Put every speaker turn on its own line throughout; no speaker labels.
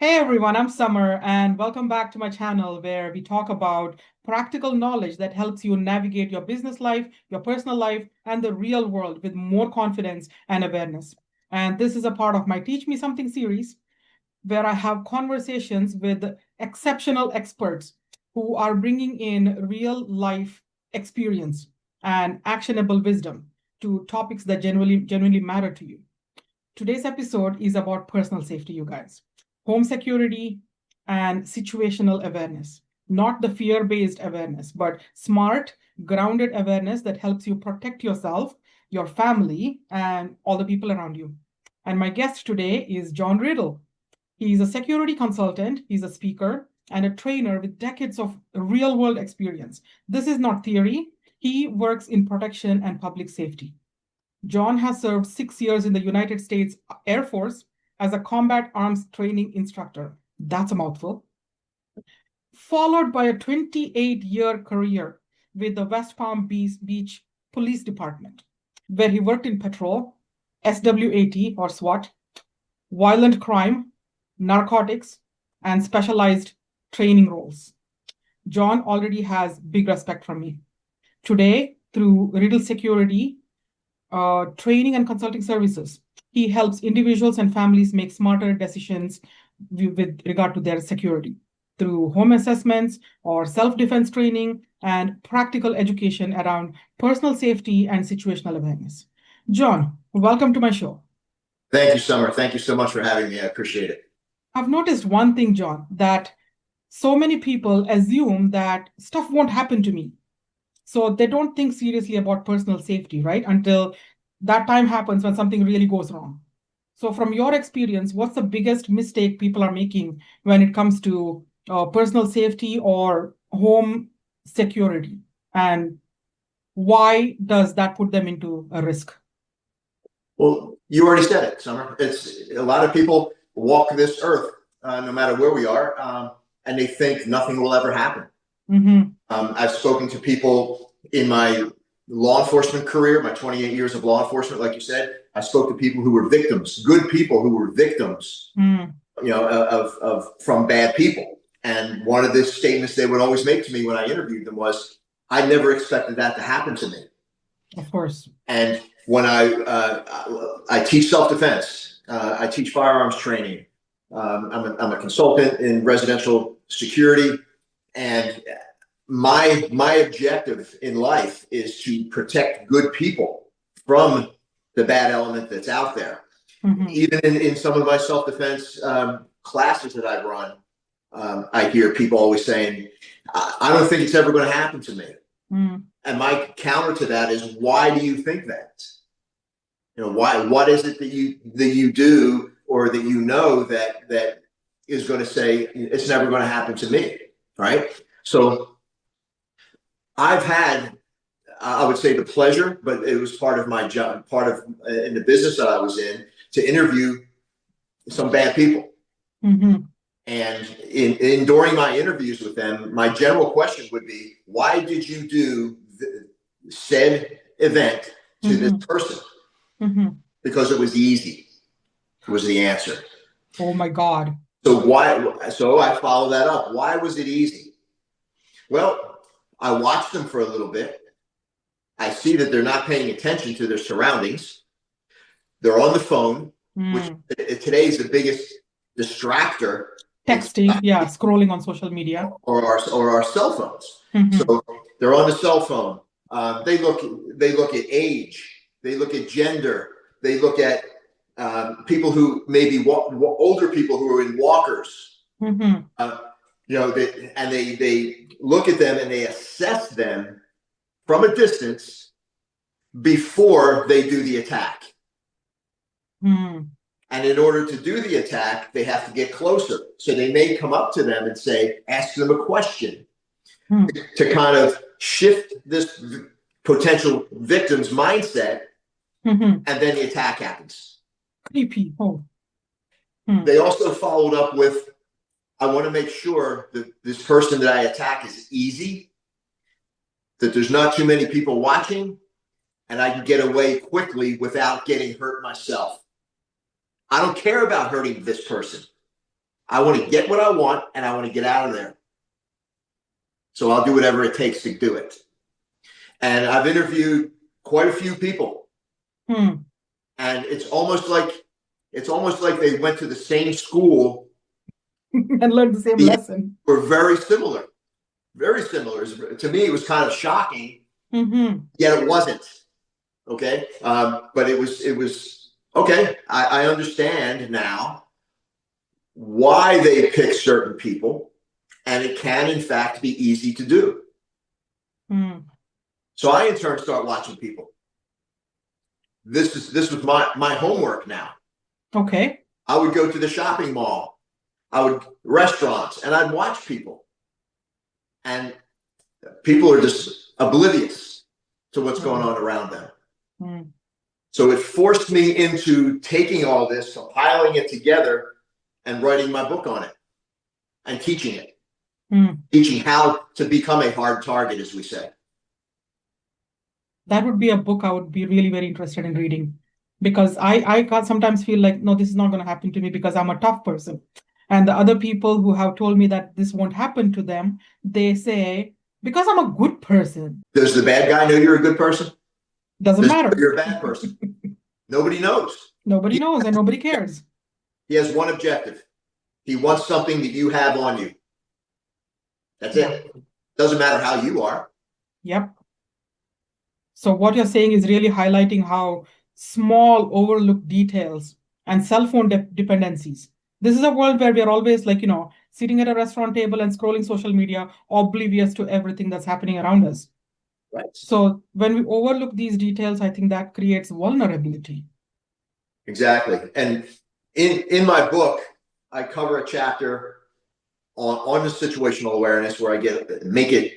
Hey everyone, I'm Summer, and welcome back to my channel where we talk about practical knowledge that helps you navigate your business life, your personal life, and the real world with more confidence and awareness. And this is a part of my Teach Me Something series where I have conversations with exceptional experts who are bringing in real life experience and actionable wisdom to topics that genuinely matter to you. Today's episode is about personal safety, you guys, home security and situational awareness. Not the fear based awareness, but smart, grounded awareness that helps you protect yourself, your family, and all the people around you. And my guest today is John Riddle. He's a security consultant, he's a speaker, and a trainer with decades of real world experience. This is not theory, he works in protection and public safety. John has served 6 years in the United States Air Force as a Combat Arms Training Instructor. That's a mouthful. Followed by a 28-year career with the West Palm Beach Police Department, where he worked in patrol, SWAT or SWAT, violent crime, narcotics, and specialized training roles. John already has big respect from me. Today, through Riddle Security, training and consulting services. He helps individuals and families make smarter decisions with regard to their security through home assessments or self-defense training and practical education around personal safety and situational awareness. John, welcome to my show.
Thank you, Summer. Thank you so much for having me. I appreciate it.
I've noticed one thing, John, that so many people assume that stuff won't happen to me. So they don't think seriously about personal safety, right? Until that time happens when something really goes wrong. So, from your experience, what's the biggest mistake people are making when it comes to personal safety or home security? And why does that put them into a risk?
Well, you already said it, Summer. It's a lot of people walk this earth, no matter where we are, and they think nothing will ever happen.
Mm-hmm.
I've spoken to people in my law enforcement career, my 28 years of law enforcement, like you said. I spoke to people who were victims, good people who were victims, of from bad people. And one of the statements they would always make to me when I interviewed them was, "I never expected that to happen to me."
Of course.
And when I teach self-defense, I teach firearms training. I'm a consultant in residential security, and my objective in life is to protect good people from the bad element that's out there.
Mm-hmm.
Even in some of my self-defense classes that I run, I hear people always saying, "I don't think it's ever going to happen to me."
Mm.
And my counter to that is, why do you think that? What is it that you do or that that is going to say it's never going to happen to me, right? So I've had, I would say, the pleasure, but it was part of my job, part of in the business that I was in, to interview some bad people.
Mm-hmm.
And in during my interviews with them, my general question would be, why did you do said event to this person?
Mm-hmm.
Because it was easy, was the answer.
Oh my God.
So why? So I follow that up. Why was it easy? Well, I watched them for a little bit. I see that they're not paying attention to their surroundings. They're on the phone, which today is the biggest distractor.
Texting, yeah, scrolling on social media.
Or our cell phones. So they're on the cell phone. They look at age. They look at gender. They look at people who maybe older people who are in walkers. And they look at them and they assess them from a distance before they do the attack. And in order to do the attack, they have to get closer. So they may come up to them and ask them a question to kind of shift this potential victim's mindset, and then the attack happens.
Creepy. Oh.
They also followed up with, I want to make sure that this person that I attack is easy, that there's not too many people watching, and I can get away quickly without getting hurt myself. I don't care about hurting this person. I want to get what I want and I want to get out of there. So I'll do whatever it takes to do it. And I've interviewed quite a few people.
Hmm.
And it's almost like they went to the same school
And learn the same lesson.
Were very similar. Very similar. To me, it was kind of shocking, yet it wasn't. Okay. But it was okay. I understand now why they pick certain people, and it can, in fact, be easy to do. So I, in turn, start watching people. This was my homework now.
Okay.
I would go to the shopping mall, restaurants, and I'd watch people. And people are just oblivious to what's going on around them. So it forced me into taking all this, compiling it together, and writing my book on it, and teaching it. Teaching how to become a hard target, as we say.
That would be a book I would be really very interested in reading, because I can't sometimes feel like, no, this is not going to happen to me because I'm a tough person. And the other people who have told me that this won't happen to them, they say, because I'm a good person.
Does the bad guy know you're a good person?
Doesn't matter.
You're a bad person. Nobody knows.
Nobody knows, and nobody cares.
He has one objective. He wants something that you have on you. That's it. Doesn't matter how you are.
Yep. So what you're saying is really highlighting how small overlooked details and cell phone dependencies. This is a world where we are always like, sitting at a restaurant table and scrolling social media, oblivious to everything that's happening around us.
Right.
So when we overlook these details, I think that creates vulnerability.
Exactly. And in my book, I cover a chapter on the situational awareness where I make it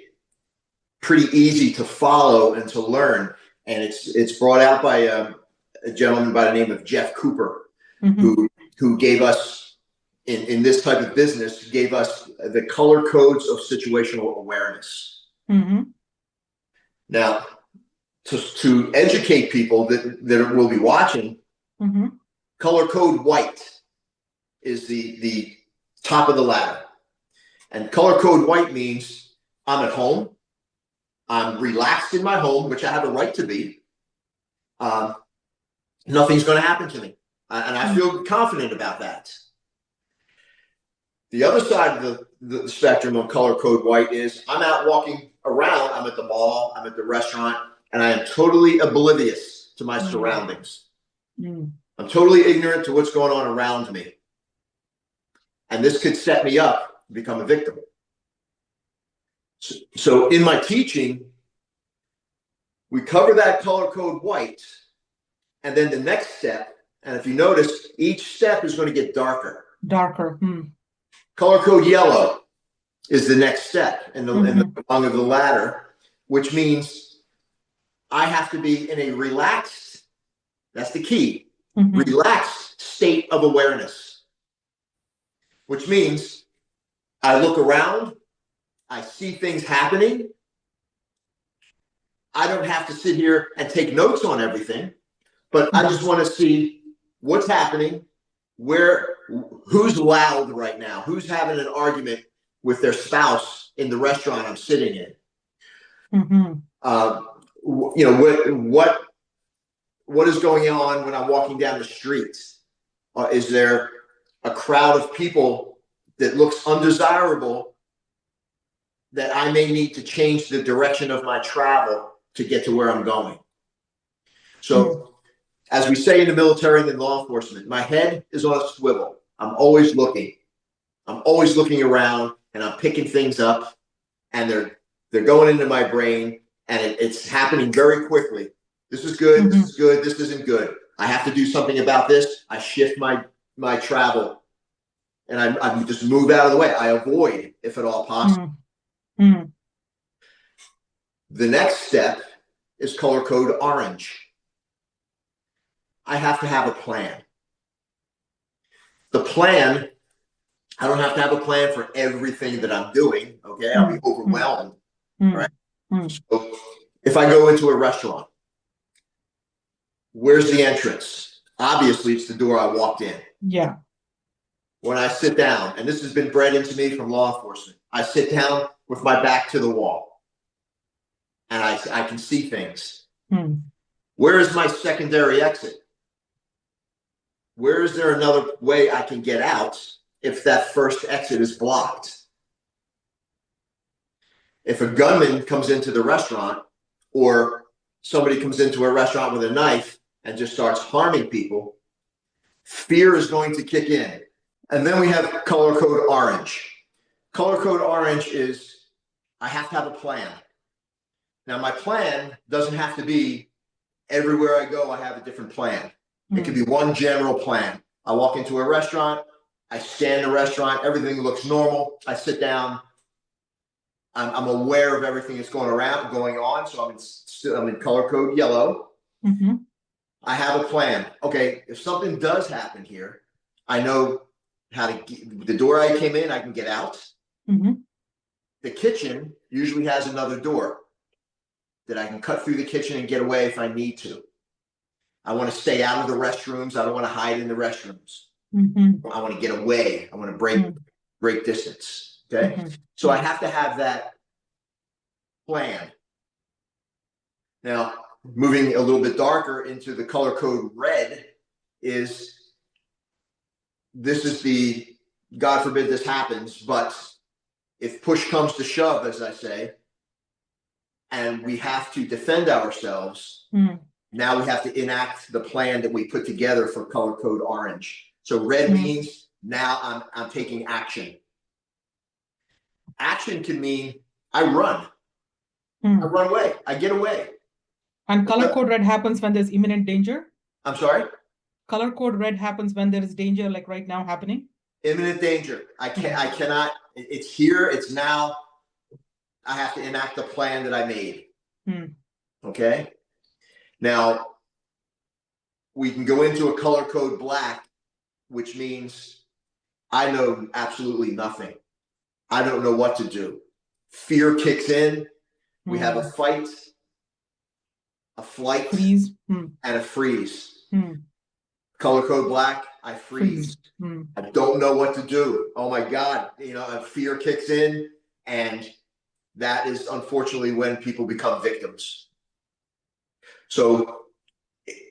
pretty easy to follow and to learn. And it's brought out by a gentleman by the name of Jeff Cooper, who gave us, in this type of business, gave us the color codes of situational awareness. Now, to educate people that will be watching, color code white is the top of the ladder. And color code white means I'm at home. I'm relaxed in my home, which I have a right to be. Nothing's going to happen to me. And I feel confident about that. The other side of the spectrum of color code white is I'm out walking around. I'm at the mall. I'm at the restaurant. And I am totally oblivious to my surroundings. I'm totally ignorant to what's going on around me. And this could set me up to become a victim. So in my teaching, we cover that color code white. And then the next step, and if you notice, each step is going to get darker. Darker. Color code yellow is the next step in the rung of the ladder, which means I have to be in a relaxed, that's the key, relaxed state of awareness, which means I look around, I see things happening. I don't have to sit here and take notes on everything, but I just want to see what's happening, who's loud right now, who's having an argument with their spouse in the restaurant I'm sitting in. What is going on when I'm walking down the street? Is there a crowd of people that looks undesirable that I may need to change the direction of my travel to get to where I'm going? So, as we say in the military and in law enforcement, my head is on a swivel. I'm always looking. I'm always looking around, and I'm picking things up, and they're going into my brain, and it's happening very quickly. This is good. This is good. This isn't good. I have to do something about this. I shift my travel, and I just move out of the way. I avoid, if at all possible. The next step is color code orange. I have to have a plan. The plan, I don't have to have a plan for everything that I'm doing. Okay, I'll be overwhelmed. Right. So if I go into a restaurant, where's the entrance? Obviously, it's the door I walked in. Yeah. when I sit down, and this has been bred into me from law enforcement, I sit down with my back to the wall and I can see things. Where is my secondary exit? Where is there another way I can get out if that first exit is blocked? If a gunman comes into the restaurant or somebody comes into a restaurant with a knife and just starts harming people, fear is going to kick in. And then we have color code orange. Color code orange is I have to have a plan. Now, my plan doesn't have to be everywhere I go, I have a different plan. It could be one general plan. I walk into a restaurant, I scan the restaurant, everything looks normal. I sit down, I'm aware of everything that's going on. So I'm in color code yellow. I have a plan. Okay, if something does happen here, I know how to get the door I came in, I can get out. The kitchen usually has another door that I can cut through the kitchen and get away if I need to. I want to stay out of the restrooms. I don't want to hide in the restrooms. I want to get away. I want to break distance. Okay. So I have to have that plan. Now, moving a little bit darker into the color code red this is the, God forbid this happens, but if push comes to shove, as I say, and we have to defend ourselves, now we have to enact the plan that we put together for color code orange. So red means now I'm taking action. Action can mean I run. I run away. I get away.
And color code red happens when there's imminent danger?
I'm sorry?
Color code red happens when there is danger, like right now happening?
Imminent danger. I cannot, it's here, it's now. I have to enact the plan that I made. Okay? Now, we can go into a color code black, which means I know absolutely nothing. I don't know what to do. Fear kicks in. We have a fight, a flight,
freeze,
and a freeze. Color code black, I freeze. I don't know what to do. Oh my God, fear kicks in, and that is unfortunately when people become victims. So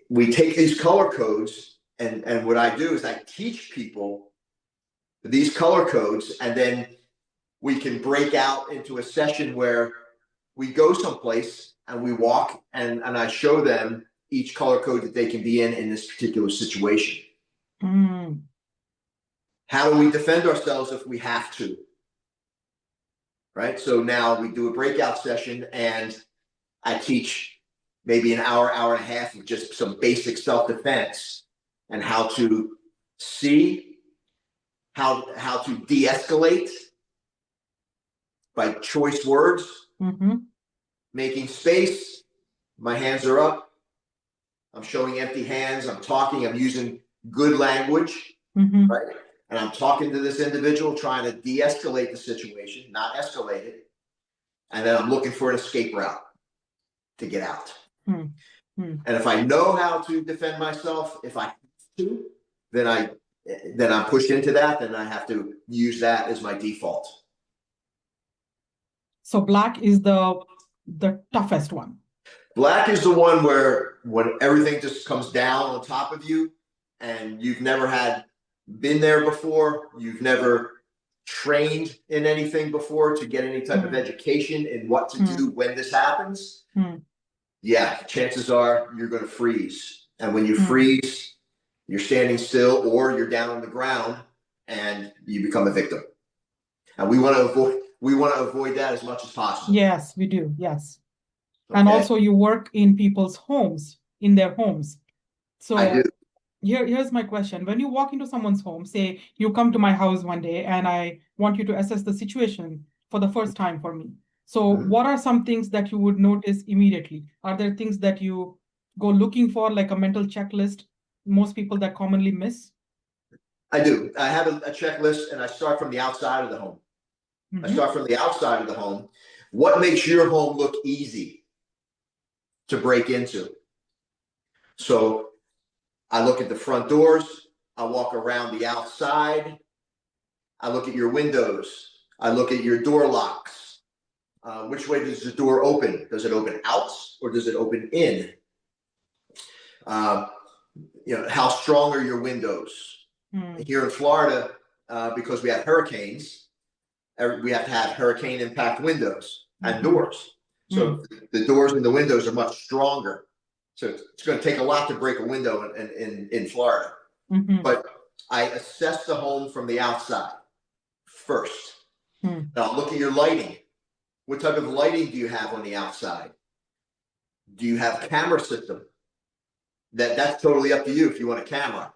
we take these color codes, and what I do is I teach people these color codes, and then we can break out into a session where we go someplace and we walk, and I show them each color code that they can be in this particular situation. How do we defend ourselves if we have to? Right? So now we do a breakout session, and I teach maybe an hour, hour and a half of just some basic self-defense and how to see, how to de-escalate by choice words, making space. My hands are up. I'm showing empty hands. I'm talking. I'm using good language, right? And I'm talking to this individual, trying to de-escalate the situation, not escalate it. And then I'm looking for an escape route to get out. And if I know how to defend myself, if I have to, then I'm pushed into that. Then I have to use that as my default.
So black is the toughest one.
Black is the one where when everything just comes down on top of you, and you've never been there before, you've never trained in anything before to get any type of education in what to do when this happens. Yeah, chances are you're going to freeze. And when you freeze, you're standing still or you're down on the ground and you become a victim. And we want to avoid that as much as possible.
Yes, we do. Yes.
Okay.
And also you work in people's homes, in their homes. So
I do.
Here's my question. When you walk into someone's home, say you come to my house one day and I want you to assess the situation for the first time for me. So what are some things that you would notice immediately? Are there things that you go looking for, like a mental checklist, most people that commonly miss?
I do. I have a checklist, and I start from the outside of the home. I start from the outside of the home. What makes your home look easy to break into? So I look at the front doors. I walk around the outside. I look at your windows. I look at your door locks. Which way does the door open? Does it open out or does it open in? How strong are your windows? Here in Florida, because we have hurricanes, we have to have hurricane impact windows and doors. So the doors and the windows are much stronger. So it's going to take a lot to break a window in Florida. But I assess the home from the outside first. Now look at your lighting. What type of lighting do you have on the outside? Do you have a camera system? That's totally up to you if you want a camera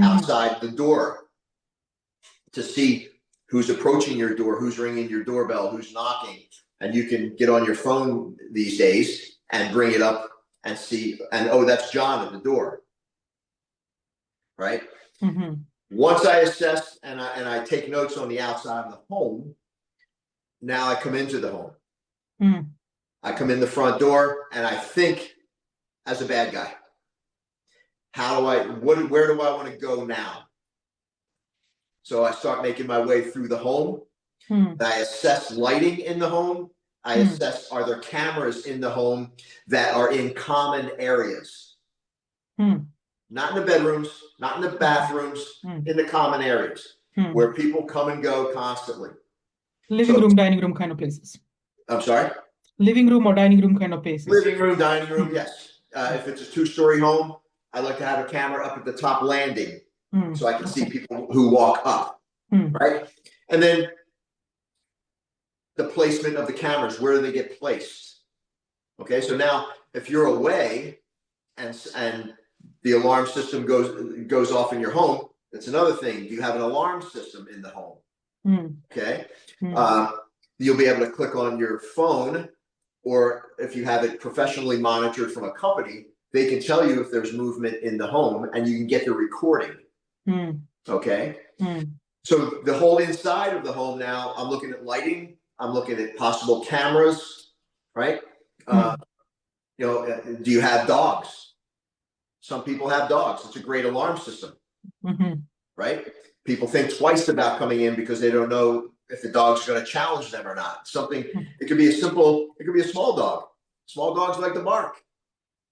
outside the door to see who's approaching your door, who's ringing your doorbell, who's knocking. And you can get on your phone these days and bring it up and see, and oh, that's John at the door, right? Once I assess and I take notes on the outside of the home, now I come into the home. I come in the front door and I think as a bad guy. Where do I want to go now? So I start making my way through the home. I assess lighting in the home. I assess, are there cameras in the home that are in common areas? Not in the bedrooms, not in the bathrooms, in the common areas where people come and go constantly.
Living room, dining room kind of places.
I'm sorry?
Living room or dining room kind of places.
Living room, dining room, yes. If it's a 2-story home, I like to have a camera up at the top landing so I can see people who walk up, right? And then the placement of the cameras, where do they get placed? Okay, so now if you're away and the alarm system goes off in your home, that's another thing. Do you have an alarm system in the home? Okay, you'll be able to click on your phone, or if you have it professionally monitored from a company, they can tell you if there's movement in the home and you can get the recording. Okay. So the whole inside of the home now, I'm looking at lighting, I'm looking at possible cameras, right? Do you have dogs? Some people have dogs. It's a great alarm system, right? People think twice about coming in because they don't know if the dog's going to challenge them or not. It could be a small dog. Small dogs like to bark.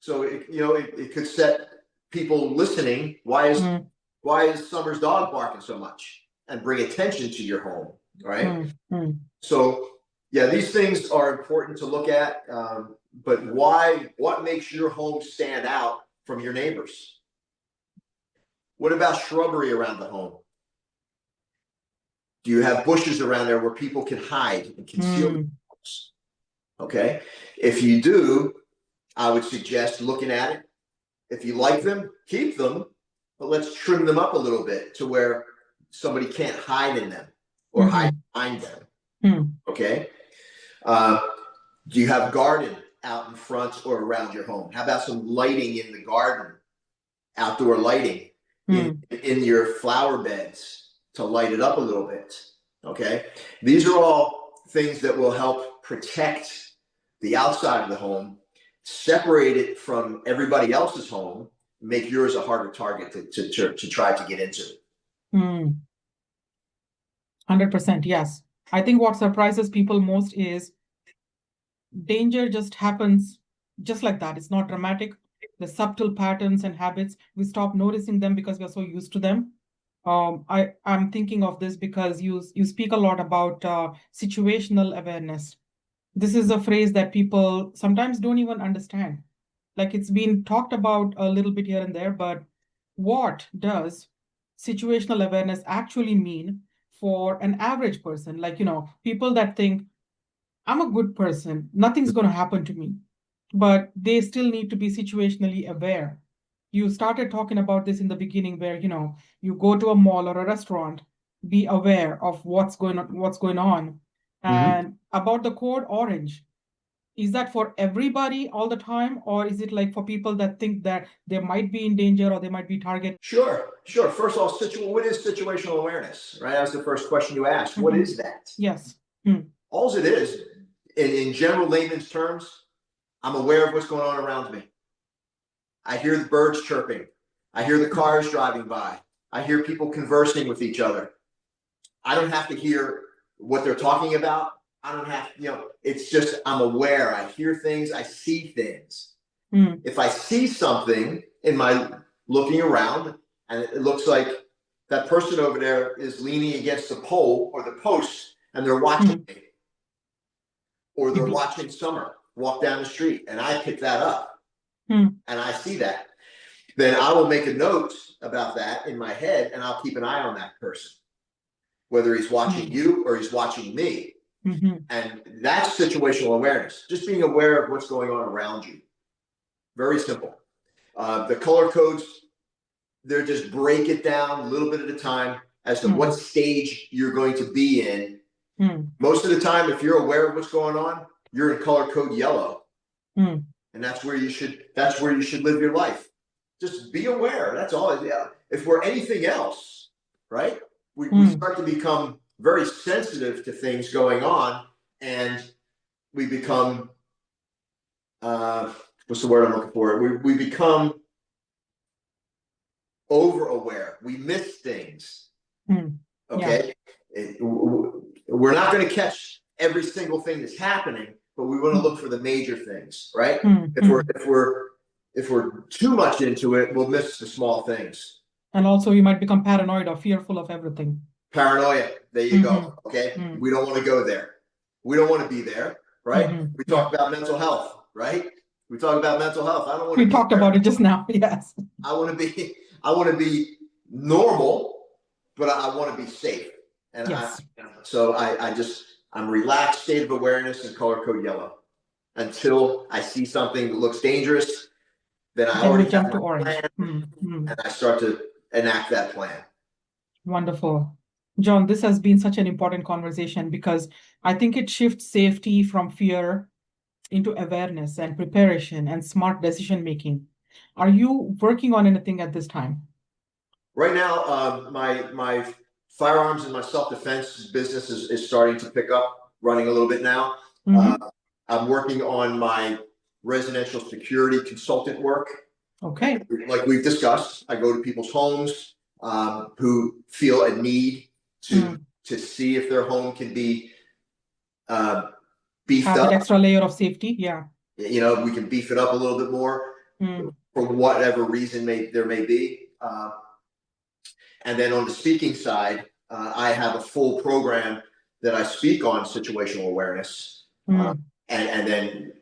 So it could set people listening. Why is Summer's dog barking so much? And bring attention to your home, right? So yeah, these things are important to look at. But what makes your home stand out from your neighbors? What about shrubbery around the home? Do you have bushes around there where people can hide and conceal themselves? Okay. If you do, I would suggest looking at it. If you like them, keep them, but let's trim them up a little bit to where somebody can't hide in them or hide behind them. Okay. Do you have garden out in front or around your home? How about some lighting in the garden, outdoor lighting in your flower beds to light it up a little bit? Okay. These are all things that will help protect the outside of the home, separate it from everybody else's home, make yours a harder target to try to get into.
100%, yes. I think what surprises people most is danger just happens just like that. It's not dramatic. The subtle patterns and habits, we stop noticing them because we're so used to them. I'm thinking of this because you speak a lot about situational awareness. This is a phrase that people sometimes don't even understand. Like, it's been talked about a little bit here and there, but what does situational awareness actually mean for an average person? Like, people that think, I'm a good person, nothing's going to happen to me, but they still need to be situationally aware. You started talking about this in the beginning where, you go to a mall or a restaurant, be aware of what's going on. And about the code orange, is that for everybody all the time, or is it like for people that think that they might be in danger or they might be targeted?
Sure. First of all, what is situational awareness, right? That was the first question you asked. What is that?
Yes.
All it is, in general layman's terms, I'm aware of what's going on around me. I hear the birds chirping. I hear the cars driving by. I hear people conversing with each other. I don't have to hear what they're talking about. I don't have, it's just I'm aware. I hear things, I see things. If I see something in my looking around and it looks like that person over there is leaning against the pole or the post and they're watching me, or they're watching Summer walk down the street and I pick that up and I see that, then I will make a note about that in my head and I'll keep an eye on that person, whether he's watching you or he's watching me. And that's situational awareness, just being aware of what's going on around you. Very simple. The color codes, they're just break it down a little bit at a time as to what stage you're going to be in. Most of the time, if you're aware of what's going on, you're in color code yellow. And that's where you should live your life. Just be aware. That's all. Yeah. If we're anything else, right? We start to become very sensitive to things going on, and we become what's the word I'm looking for? We become over aware. We miss things. Okay. Yeah. We're not going to catch every single thing that's happening, but we want to look for the major things, right? If we're too much into it, we'll miss the small things.
And also you might become paranoid or fearful of everything.
Paranoia. There you go. Okay. We don't want to go there. We don't want to be there, right? We talk about mental health, right? We talk about mental health. I don't want to.
We talked about it just now. Yes.
I want to be normal, but I want to be safe. And
yes.
I'm relaxed state of awareness and color code yellow until I see something that looks dangerous. Then I already
jump
have
to
my
orange.
plan, and I start to enact that plan.
Wonderful. John, this has been such an important conversation because I think it shifts safety from fear into awareness and preparation and smart decision making. Are you working on anything at this time?
Right now, my firearms and my self-defense business is starting to pick up, running a little bit now. I'm working on my residential security consultant work.
Okay.
Like we've discussed, I go to people's homes who feel a need to see if their home can be beefed up.
Have an extra layer of safety. Yeah.
We can beef it up a little bit more for whatever reason there may be. And then on the speaking side, I have a full program that I speak on situational awareness. And then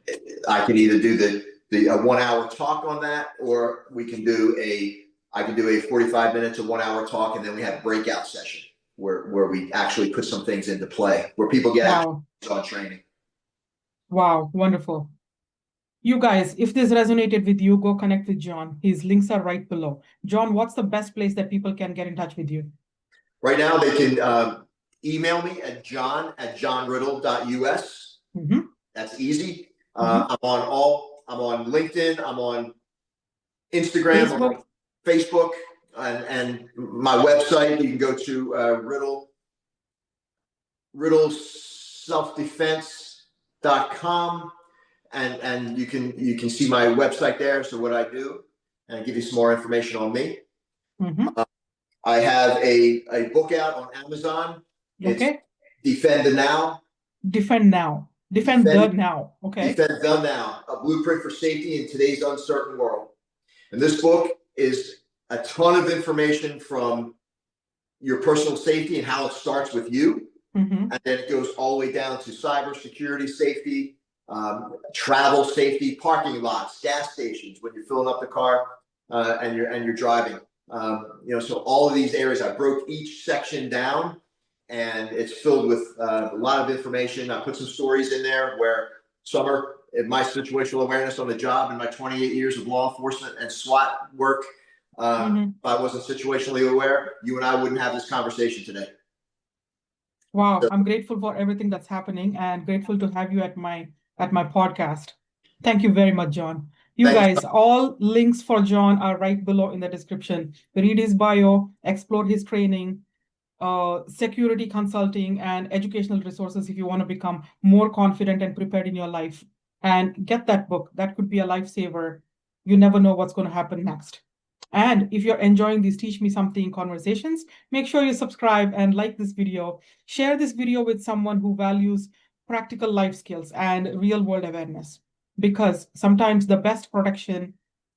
I can either do the 1 hour talk on that, or I can do a 45 minutes to 1 hour talk, and then we have a breakout session where we actually put some things into play, where people get on training.
Wow, wonderful. You guys, if this resonated with you, go connect with John. His links are right below. John, what's the best place that people can get in touch with you?
Right now, they can email me at john@johnriddle.us. That's easy. I'm on LinkedIn. I'm on Instagram, I'm on Facebook, and my website. You can go to riddleselfdefense.com. And you can see my website there. So what I do, and I give you some more information on me. I have a book out on Amazon.
Okay.
It's Defend the Now.
Defend Now. Defend the Now. Okay.
Defend the Now, a blueprint for safety in today's uncertain world. And this book is a ton of information from your personal safety and how it starts with you. And then it goes all the way down to cybersecurity safety, travel safety, parking lots, gas stations when you're filling up the car and you're driving. So all of these areas, I broke each section down, and it's filled with a lot of information. I put some stories in there where Summer, in my situational awareness on the job, in my 28 years of law enforcement and SWAT work, if I wasn't situationally aware, you and I wouldn't have this conversation today.
Wow, I'm grateful for everything that's happening and grateful to have you at my podcast. Thank you very much, John. You guys, all links for John are right below in the description. Read his bio, explore his training, security consulting, and educational resources if you want to become more confident and prepared in your life. And get that book. That could be a lifesaver. You never know what's going to happen next. And if you're enjoying these Teach Me Something conversations, make sure you subscribe and like this video. Share this video with someone who values practical life skills and real world awareness. Because sometimes the best protection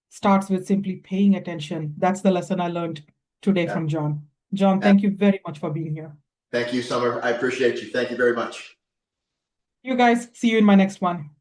starts with simply paying attention. That's the lesson I learned today from John. John, thank you very much for being here.
Thank you, Summer. I appreciate you. Thank you very much.
You guys, see you in my next one.